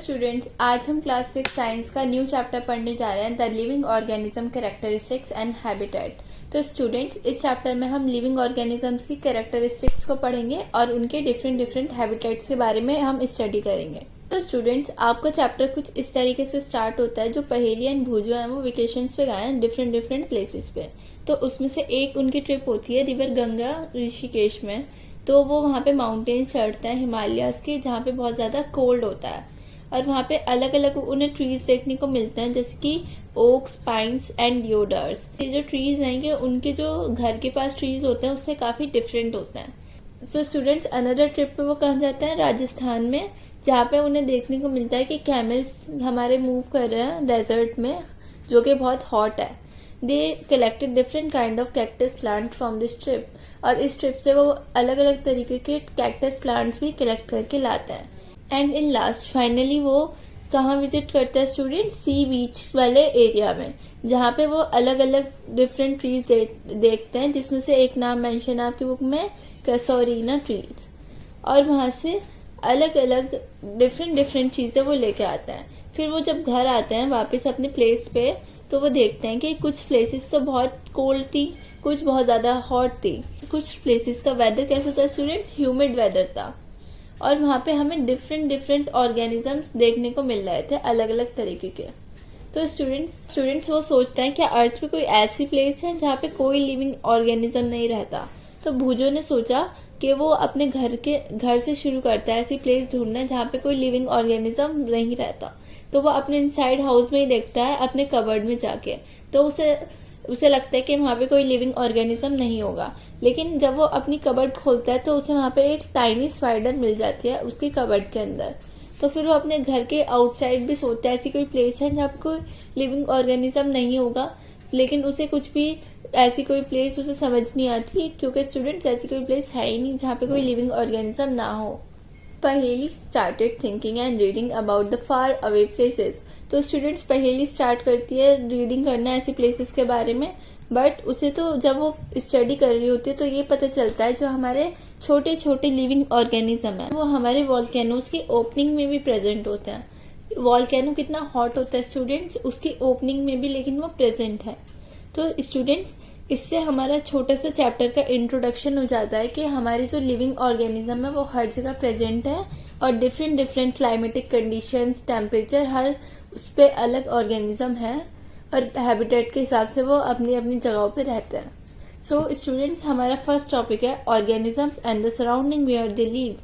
Students, आज हम class 6 science का न्यू चैप्टर पढ़ने जा रहे हैं, the living organism characteristics and habitat. तो स्टूडेंट्स, इस चैप्टर में हम लिविंग ऑर्गेनिजम्स की कैरेक्टरिस्टिक्स को पढ़ेंगे और उनके डिफरेंट हैबिटेट्स के बारे में हम स्टडी करेंगे। तो स्टूडेंट्स, आपका चैप्टर कुछ इस तरीके से स्टार्ट होता है। जो पहेली एंड भूजो है वो वेकेशंस पे गए हैं डिफरेंट प्लेसेस पे। तो उसमें से एक उनकी ट्रिप होती है रिवर गंगा ऋषिकेश में। तो वो वहाँ पे माउंटेन्स चढ़ते हैं हिमालयाज के, जहाँ पे बहुत ज्यादा कोल्ड होता है और वहाँ पे अलग अलग उन्हें ट्रीज देखने को मिलते हैं, जैसे कि ओक्स, पाइन्स एंड डिओडर्स। ये जो ट्रीज हैं उनके जो घर के पास ट्रीज होते हैं उससे काफी डिफरेंट होते हैं। सो स्टूडेंट्स, अनदर ट्रिप पे वो कहाँ जाते हैं? राजस्थान में, जहाँ पे उन्हें देखने को मिलता है कि कैमल्स हमारे मूव कर रहे हैं डेजर्ट में, जो कि बहुत हॉट है। They collected different kind of cactus plant from this trip, और इस ट्रिप से वो अलग अलग तरीके के कैक्टस प्लांट्स भी कलेक्ट करके लाते हैं। एंड इन लास्ट फाइनली वो कहाँ विजिट करते हैं स्टूडेंट? सी बीच वाले एरिया में, जहाँ पे वो अलग अलग डिफरेंट ट्रीज देखते हैं, जिसमें से एक नाम मेंशन है आपकी बुक में, कैसोरीना ट्रीज। और वहां से अलग अलग डिफरेंट चीजें वो लेके आते हैं। फिर वो जब घर आते हैं वापस अपने प्लेस पे, तो वो देखते हैं कि कुछ प्लेसेस तो बहुत कोल्ड थी, कुछ बहुत ज्यादा हॉट थी। कुछ प्लेसेस का वेदर कैसा था स्टूडेंट्स? ह्यूमिड वेदर था। और वहां पे हमें डिफरेंट ऑर्गेनिजम्स देखने को मिल रहे थे, अलग अलग तरीके के। तो स्टूडेंट्स वो सोचते हैं कि अर्थ पे कोई ऐसी प्लेस है जहाँ पे कोई लिविंग ऑर्गेनिज्म नहीं रहता। तो भूजो ने सोचा कि वो अपने घर से शुरू करता है ऐसी प्लेस ढूंढना जहाँ पे कोई लिविंग ऑर्गेनिज्म नहीं रहता। तो वो अपने इनसाइड हाउस में ही देखता है, अपने कबर्ड में जाके। तो उसे लगता है कि वहां पे कोई लिविंग ऑर्गेनिज्म नहीं होगा। लेकिन जब वो अपनी कबर्ड खोलता है तो उसे वहां पे एक टाइनी स्पाइडर मिल जाती है उसकी कबर्ड के अंदर। तो फिर वो अपने घर के आउटसाइड भी सोचता है ऐसी कोई प्लेस है जहाँ कोई लिविंग ऑर्गेनिज्म नहीं होगा। लेकिन उसे कुछ भी ऐसी कोई प्लेस उसे समझ नहीं आती, क्योंकि स्टूडेंट्स ऐसी कोई प्लेस है ही नहीं जहाँ पे कोई लिविंग ऑर्गेनिज्म ना हो। पहेली started thinking and reading about the far away places. तो स्टूडेंट्स पहेली स्टार्ट करती है रीडिंग करना ऐसी प्लेसेस के बारे में, बट उसे तो जब वो स्टडी कर रही होती है तो ये पता चलता है जो हमारे छोटे लिविंग ऑर्गेनिज्म है वो हमारे वॉल्केनोज की ओपनिंग में भी प्रेजेंट होते हैं। वॉल्केनो कितना हॉट होता है स्टूडेंट्स, उसकी ओपनिंग में भी लेकिन वो प्रेजेंट है। तो स्टूडेंट्स, इससे हमारा छोटा सा चैप्टर का इंट्रोडक्शन हो जाता है कि हमारी जो लिविंग ऑर्गेनिज्म है वो हर जगह प्रेजेंट है, और डिफरेंट क्लाइमेटिक कंडीशंस, टेम्परेचर, हर उस पे अलग ऑर्गेनिज्म है, और हैबिटेट के हिसाब से वो अपनी अपनी जगहों पे रहते हैं। सो स्टूडेंट्स, हमारा फर्स्ट टॉपिक है organisms and the surrounding where they live.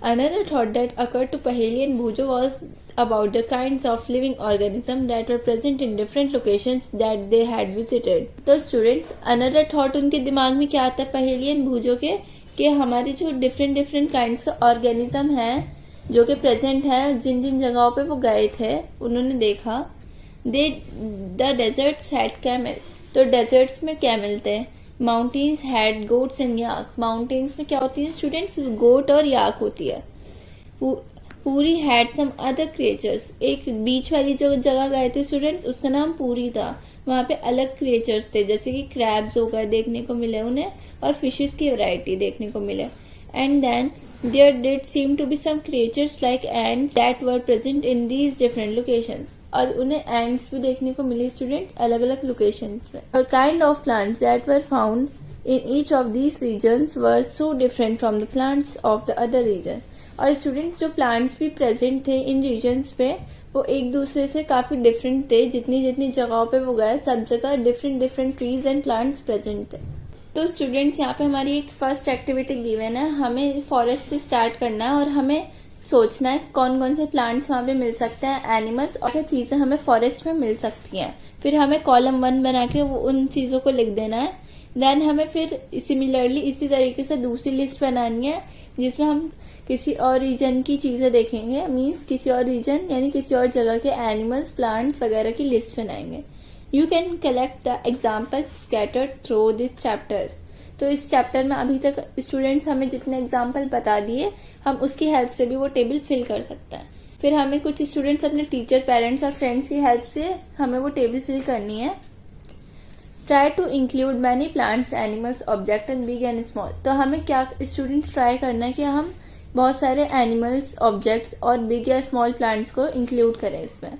Another thought that occurred to Paheli and Bhujo was about the kinds of living organisms that were present in different locations that they had visited. तो students, another thought उनके दिमाग में क्या आता है पहेली and भूजो के, कि हमारी जो डिफरेंट काइंड्स का ऑर्गेनिज्म है जो कि प्रेजेंट है जिन जिन जगहों पे वो गए थे, उन्होंने देखा। The deserts had camel. तो डेजर्ट्स में कैमल थे। Mountains had goats and yak. Mountains में क्या होती है स्टूडेंट्स? गोट और याक होती है। पूरी हैड सम अदर क्रिएचर्स। एक बीच वाली जो जगह गए थे स्टूडेंट्स, उसका नाम पूरी था। वहां पे अलग क्रिएचर्स थे, जैसे कि क्रैब्स हो गए देखने को मिले उन्हें, और फिशेस की वैरायटी देखने को मिले। And then there did seem to be some creatures like ants that were present in these different locations. और उन्हें एंड्स भी देखने को मिली स्टूडेंट्स अलग अलग लोकेशंस में। और kind of plants that were found in each of these regions were so different from the plants of the other region. और स्टूडेंट्स, जो प्लांट्स भी प्रेजेंट थे इन रीजन्स पे वो एक दूसरे से काफी डिफरेंट थे। जितनी जगहों पे वो गए सब जगह different trees and plants present थे। तो स्टूडेंट्स, यहाँ पे हमारी एक फर्स्ट एक्टिविटी गिवन है, हमें फॉरेस्ट से स्टार्ट करना है और हमें सोचना है कौन कौन से प्लांट्स वहाँ पे मिल सकते हैं, एनिमल्स, और क्या चीजें हमें फॉरेस्ट में मिल सकती हैं। फिर हमें कॉलम 1 बना के उन चीजों को लिख देना है। देन हमें फिर सिमिलरली इसी तरीके से दूसरी लिस्ट बनानी है जिसमें हम किसी और रीजन की चीजें देखेंगे, मीन्स किसी और रीजन यानी किसी और जगह के एनिमल्स, प्लांट्स वगैरह की लिस्ट बनाएंगे। You can collect the examples scattered through this chapter. तो इस चैप्टर में अभी तक स्टूडेंट्स हमें जितने एग्जाम्पल बता दिए, हम उसकी हेल्प से भी वो टेबल फिल कर सकते हैं। फिर हमें कुछ स्टूडेंट्स अपने टीचर, पेरेंट्स और फ्रेंड्स की हेल्प से हमें वो टेबल फिल करनी है। Try to include many plants, animals, object and big and small. तो हमें क्या स्टूडेंट्स ट्राई करना है कि हम बहुत सारे एनिमल्स, ऑब्जेक्ट्स और बिग या स्मॉल प्लांट्स को इंक्लूड करें इसमें।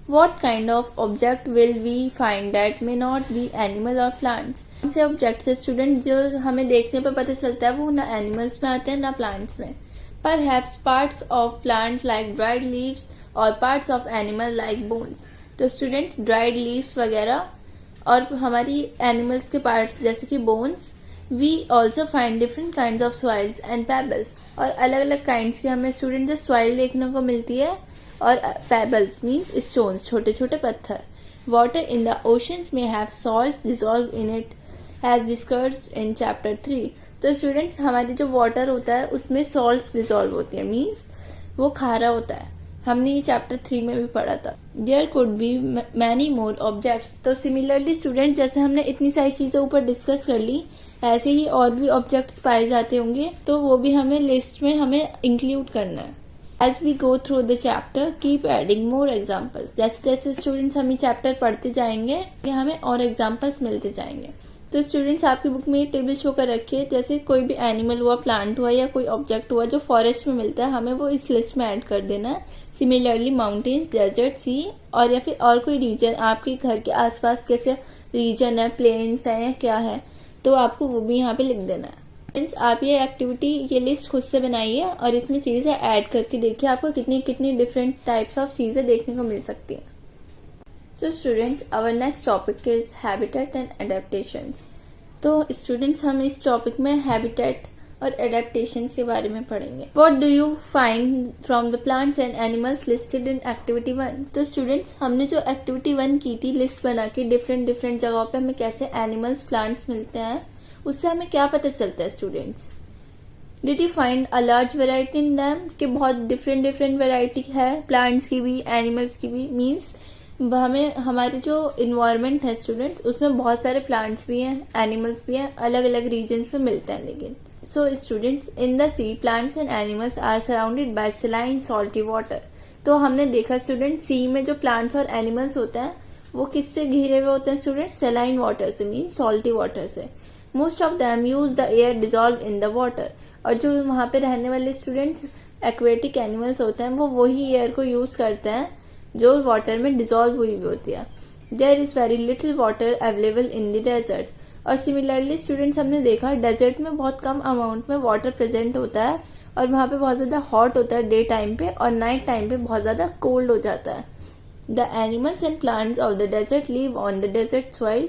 What kind of object will we find that may not be animal or plants? कौन से ऑब्जेक्ट्स है स्टूडेंट जो हमें देखने पर पता चलता है वो ना एनिमल्स में आते हैं ना प्लांट्स में? Perhaps parts of plant like dried leaves और parts of animal like bones. तो स्टूडेंट्स ड्राइड लीव्स वगैरह और हमारी एनिमल्स के पार्ट जैसे कि bones. We also find different kind of soils and pebbles, और अलग अलग काइंड की हमें स्टूडेंट जो सॉइल देखने को मिलती है और पेबल्स मीन्स स्टोन्स, छोटे छोटे पत्थर। वाटर इन द ओशंस में have salt dissolve in it as discussed in chapter 3। तो स्टूडेंट्स हमारी जो वाटर होता है उसमें सॉल्ट डिसॉल्व होती है, मीन्स वो खारा होता है। हमने ये चैप्टर 3 में भी पढ़ा था। There could be many more objects. तो सिमिलरली स्टूडेंट्स जैसे हमने इतनी सारी चीजें ऊपर डिस्कस कर ली, ऐसे ही और भी ऑब्जेक्ट्स पाए जाते होंगे, तो वो भी हमें लिस्ट में हमें इंक्लूड करना है। As we go through the chapter, keep adding more examples. जैसे जैसे स्टूडेंट्स हम ये चैप्टर पढ़ते जाएंगे हमें और एग्जाम्पल्स मिलते जाएंगे। तो स्टूडेंट्स आपकी बुक में ये टेबल शो कर रखी है, जैसे कोई भी एनिमल हुआ, प्लांट हुआ या कोई ऑब्जेक्ट हुआ जो फॉरेस्ट में मिलता है, हमें वो इस लिस्ट में ऐड कर देना है। सिमिलरली माउंटेन्स, डेजर्ट, सी और या फिर और कोई रीजन आपके घर के आसपास कैसे रीजन है, प्लेन्स है या क्या है, तो आपको वो भी यहाँ पे लिख देना है। फ्रेंड्स आप ये एक्टिविटी, ये लिस्ट खुद से बनाइए और इसमें चीजें ऐड करके देखिए आपको कितनी कितनी डिफरेंट टाइप्स ऑफ चीजें देखने को मिल सकती हैं। So students our next topic is habitat and adaptations. तो स्टूडेंट्स हम इस टॉपिक में हैबिटेट और एडेप्टेशंस के बारे में पढ़ेंगे। What do you find from the plants and animals listed in activity 1। तो स्टूडेंट्स हमने जो एक्टिविटी 1 की थी, लिस्ट बना के डिफरेंट डिफरेंट जगहों पे हमें कैसे एनिमल्स, प्लांट्स मिलते हैं, उससे हमें क्या पता चलता है students? Did you find a large variety in them, कि बहुत डिफरेंट डिफरेंट वेराइटी है प्लांट्स की भी, एनिमल्स की भी। मीन्स हमें हमारे जो इन्वायरमेंट है स्टूडेंट्स उसमें बहुत सारे प्लांट्स भी हैं, एनिमल्स भी हैं, अलग अलग रीजन्स में मिलते हैं। लेकिन so students in the sea plants and animals are surrounded by saline salty water. तो हमने देखा स्टूडेंट सी में जो प्लांट्स और एनिमल्स होते हैं वो किससे घिरे हुए होते हैं स्टूडेंट? सलाइन वाटर से, मीन सॉल्टी वाटर से। Most of them use the air dissolve in the water. और जो वहां पे रहने वाले स्टूडेंट्स एक्वेटिक एनिमल्स होते हैं वो वही एयर को यूज करते हैं जो वाटर में डिजॉल्व हुई हुई होती है। There is very little water available in the desert. और सिमिलरली स्टूडेंट्स हमने देखा डेजर्ट में बहुत कम अमाउंट में वाटर प्रेजेंट होता है और वहां पे बहुत ज्यादा हॉट होता है डे टाइम पे, और नाइट टाइम पे बहुत ज्यादा कोल्ड हो जाता है। The animals and plants of the desert live on the desert soil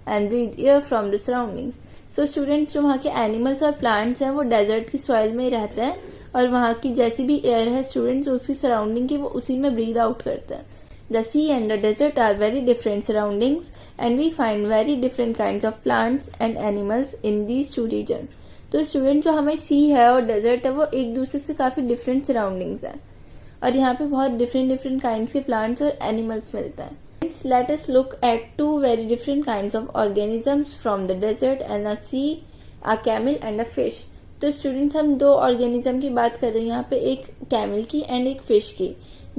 and breathe air from the surrounding. So students जो वहाँ के एनिमल्स और प्लांट्स हैं वो डेजर्ट की सॉइल में ही रहते हैं और वहाँ की जैसी भी एयर है स्टूडेंट्स उसकी सराउंडिंग की वो उसी में ब्रीद आउट करते हैं। The sea and the desert are very different surroundings and we find very different kinds of plants and animals in these two region. तो स्टूडेंट जो हमें सी है और डेजर्ट है वो एक दूसरे से काफी डिफरेंट सराउंडिंग्स है और यहाँ पे बहुत डिफरेंट डिफरेंट काइंड्स के प्लांट्स और एनिमल्स मिलते हैं। Let us look at two very different kinds of organisms from the desert and the sea, a camel and a fish. तो स्टूडेंट्स हम दो ऑर्गेनिज्म की बात कर रहे हैं यहाँ पे, एक कैमल की एंड एक फिश की।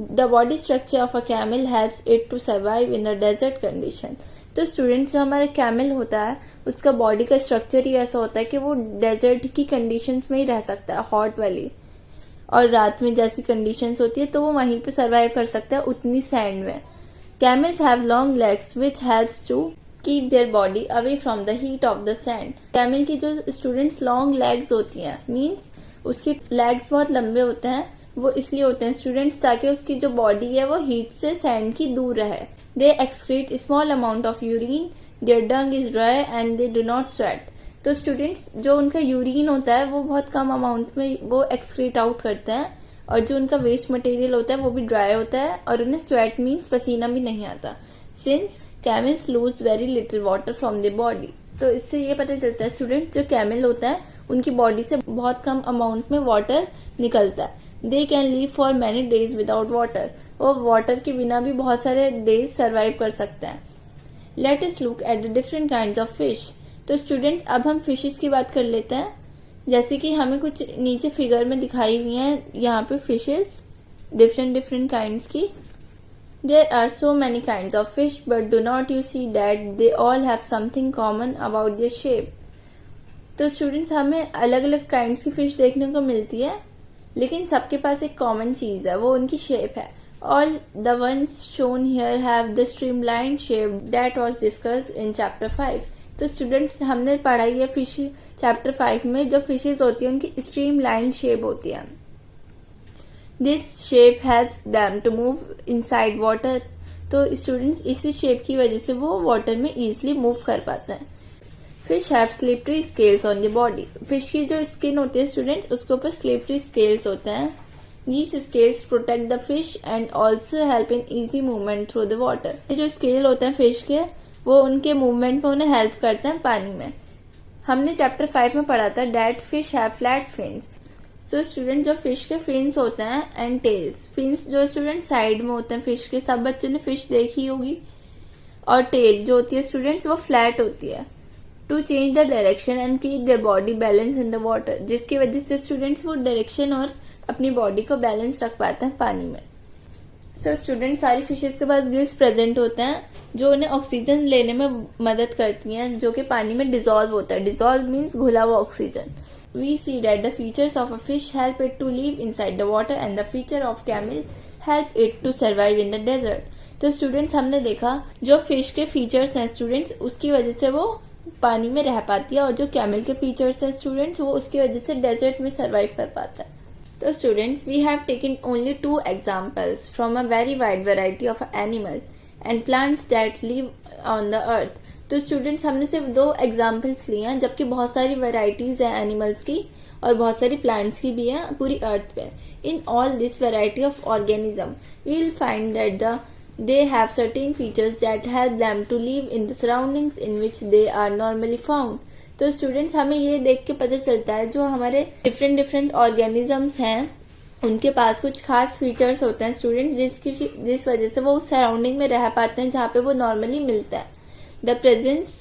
The body structure of a camel helps it to survive in the desert condition. तो स्टूडेंट्स जो हमारा कैमल होता है उसका बॉडी का स्ट्रक्चर ही ऐसा होता है कि वो डेजर्ट की कंडीशंस में ही रह सकता है, हॉट वाली, और रात में जैसी कंडीशंस होती है तो वो वहीं पे सर्वाइव कर सकता है उतनी सैंड में। Camels have long legs which helps to keep their body away from the heat of the sand. Camel की जो स्टूडेंट्स लॉन्ग लेग्स होती हैं, मीन्स उसकी लेग्स बहुत लंबे होते हैं, वो इसलिए होते हैं स्टूडेंट्स ताकि उसकी जो बॉडी है वो हीट से सैंड की दूर रहे। They excrete small amount of urine, their dung is dry and they do not sweat. तो स्टूडेंट्स जो उनका यूरिन होता है वो बहुत कम अमाउंट में वो एक्सक्रीट आउट करते हैं और जो उनका वेस्ट मटेरियल होता है वो भी ड्राई होता है और उन्हें स्वेट मीन्स पसीना भी नहीं आता। Since camels lose very little water from the body. तो इससे ये पता चलता है स्टूडेंट्स जो कैमल होता है उनकी बॉडी से बहुत कम अमाउंट में वाटर निकलता है। They can live for many days without water. वो वाटर के बिना भी बहुत सारे डेज सर्वाइव कर सकते हैं। Let us look at the different kinds of fish. तो स्टूडेंट्स अब हम फिशेस की बात कर लेते हैं, जैसे कि हमें कुछ नीचे फिगर में दिखाई हुई हैं यहाँ पे फिशेस डिफरेंट डिफरेंट काइंड्स की। There are so many kinds of fish but do not you see that they all have something common about their shape. तो स्टूडेंट्स हमें अलग अलग काइंड्स की फिश देखने को मिलती है, लेकिन सबके पास एक कॉमन चीज है, वो उनकी शेप है। All the ones shown here have the streamline shape that was discussed in chapter 5। तो स्टूडेंट्स हमने पढ़ाई है फिश चैप्टर 5 में जो फिशेज होती है उनकी स्ट्रीमलाइन शेप होती है। This shape helps them to move inside water. तो स्टूडेंट्स इसी शेप की वजह से वो वाटर में इजिली मूव कर पाते हैं। Fish have slippery scales on the body. Fish की जो स्किन होती है स्टूडेंट्स उसके ऊपर स्लिपरी स्केल्स होते हैं। These scales protect the fish and also help in easy movement through the water। ये जो स्केल होते हैं फिश के वो उनके मूवमेंट में उन्हें हेल्प करते हैं पानी में। हमने चैप्टर 5 में पढ़ा था that fish have flat fins. So student जो फिश के फिन्स होते हैं एंड टेल्स, फिन्स जो स्टूडेंट साइड में होते हैं फिश के, सब बच्चों ने फिश देखी होगी, और टेल जो होती है स्टूडेंट्स वो फ्लैट होती है। To change the direction and keep their body balance in the water, जिसकी वजह से स्टूडेंट्स वो डायरेक्शन और अपनी बॉडी को बैलेंस रख पाते हैं पानी में। सो स्टूडेंट सारी फिशेस के पास गिल्स प्रेजेंट होते हैं जो उन्हें ऑक्सीजन लेने में मदद करती हैं, जो कि पानी में डिसॉल्व होता है। डिसॉल्व मीन्स घुला हुआ oxygen. We see that the features of a fish help it to live inside the water and the feature of camel help it to survive in the desert. तो students हमने देखा जो fish के features हैं students उसकी वजह से वो पानी में रह पाती है, और जो कैमल के फीचर्स हैं स्टूडेंट्स वो उसकी वजह से डेजर्ट में सर्वाइव कर पाता है। So students, we have taken only 2 examples from a very wide variety of animals and plants that live on the earth। तो students हमने सिर्फ 2 examples लिए हैं, जबकि बहुत सारी varieties हैं animals की और बहुत सारी plants की भी हैं पूरी earth पे। In all this variety of organism, we will find that they have certain features that help them to live in the surroundings in which they are normally found। तो स्टूडेंट्स हमें ये देख के पता चलता है जो हमारे डिफरेंट ऑर्गेनिजम्स हैं उनके पास कुछ खास फीचर्स होते हैं स्टूडेंट्स जिस वजह से वो उस सराउंडिंग में रह पाते हैं जहाँ पे वो नॉर्मली मिलता है। The presence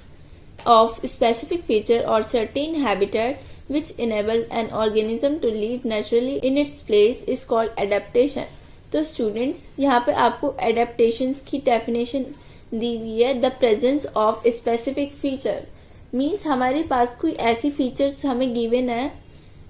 of specific feature और certain habitat which enable an organism to live naturally in its place is called adaptation. तो स्टूडेंट्स यहाँ पे आपको एडेप्टेशन की डेफिनेशन दी हुई है। The presence of specific feature means हमारे पास कोई ऐसी फीचर्स हमें गिवन है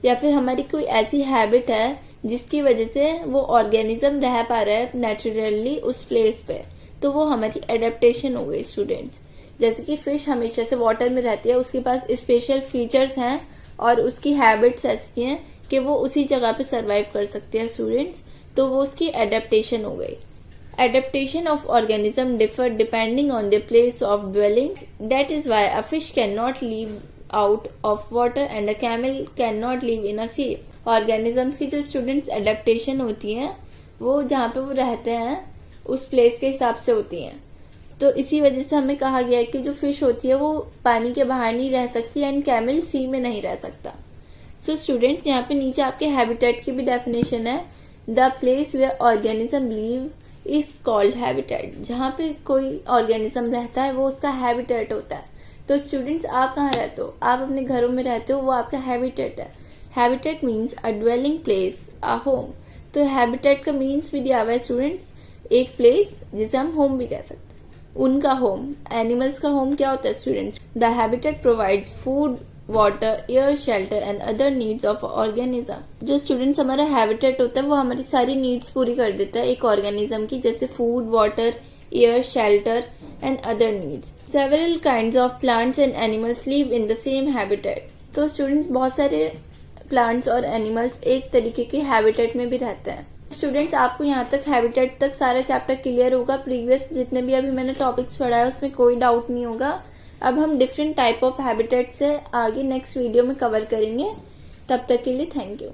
या फिर हमारी कोई ऐसी हैबिट है जिसकी वजह से वो ऑर्गेनिज्म रह पा रहा है नेचुरली उस प्लेस पे, तो वो हमारी एडेप्टेशन हो गई स्टूडेंट्स। जैसे कि फिश हमेशा से वाटर में रहती है, उसके पास स्पेशल फीचर्स हैं और उसकी हैबिट्स ऐसी हैं कि वो उसी जगह पे सर्वाइव कर सकती है स्टूडेंट्स, तो वो उसकी एडेप्टेशन हो गई। Adaptation of organism differ depending on their place of dwellings. That is why a fish cannot live out of water and a camel cannot live in a sea. Organisms की जो students adaptation होती है वो जहाँ पे वो रहते हैं उस place के हिसाब से होती हैं। तो इसी वजह से हमें कहा गया है कि जो fish होती है वो पानी के बाहर नहीं रह सकती एंड camel sea में नहीं रह सकता। So students यहाँ पे नीचे आपके habitat की भी definition है। The place where organism live is called habitat. जहाँ पे कोई ऑर्गेनिज्म रहता है वो उसका हैबिटेट होता है। तो स्टूडेंट्स आप कहाँ रहते हो? आप अपने घरों में रहते हो, वो आपका हैबिटेट है। Habitat means a dwelling place, a home. तो हैबिटेट का मीन्स भी दिया हुआ है स्टूडेंट्स, एक प्लेस जिसे हम होम भी कह सकते हैं, उनका होम। एनिमल्स का होम क्या होता है students? The habitat provides food, water, air, shelter and other needs of organism. जो स्टूडेंट्स हमारा हैबिटेट होता है वो हमारी सारी नीड्स पूरी कर देता है एक ऑर्गेनिज्म की, जैसे food, water, air, shelter and other needs. Several kinds of plants and animals live in the same habitat. तो स्टूडेंट्स बहुत सारे प्लांट्स और एनिमल्स एक तरीके के हैबिटेट में भी रहते हैं। स्टूडेंट्स आपको यहाँ तक हैबिटेट तक सारा चैप्टर क्लियर होगा। प्रीवियस जितने भी अभी मैंने टॉपिक्स पढ़ा है उसमें कोई डाउट नहीं होगा। अब हम डिफरेंट टाइप ऑफ हैबिटेट से आगे नेक्स्ट वीडियो में कवर करेंगे। तब तक के लिए थैंक यू।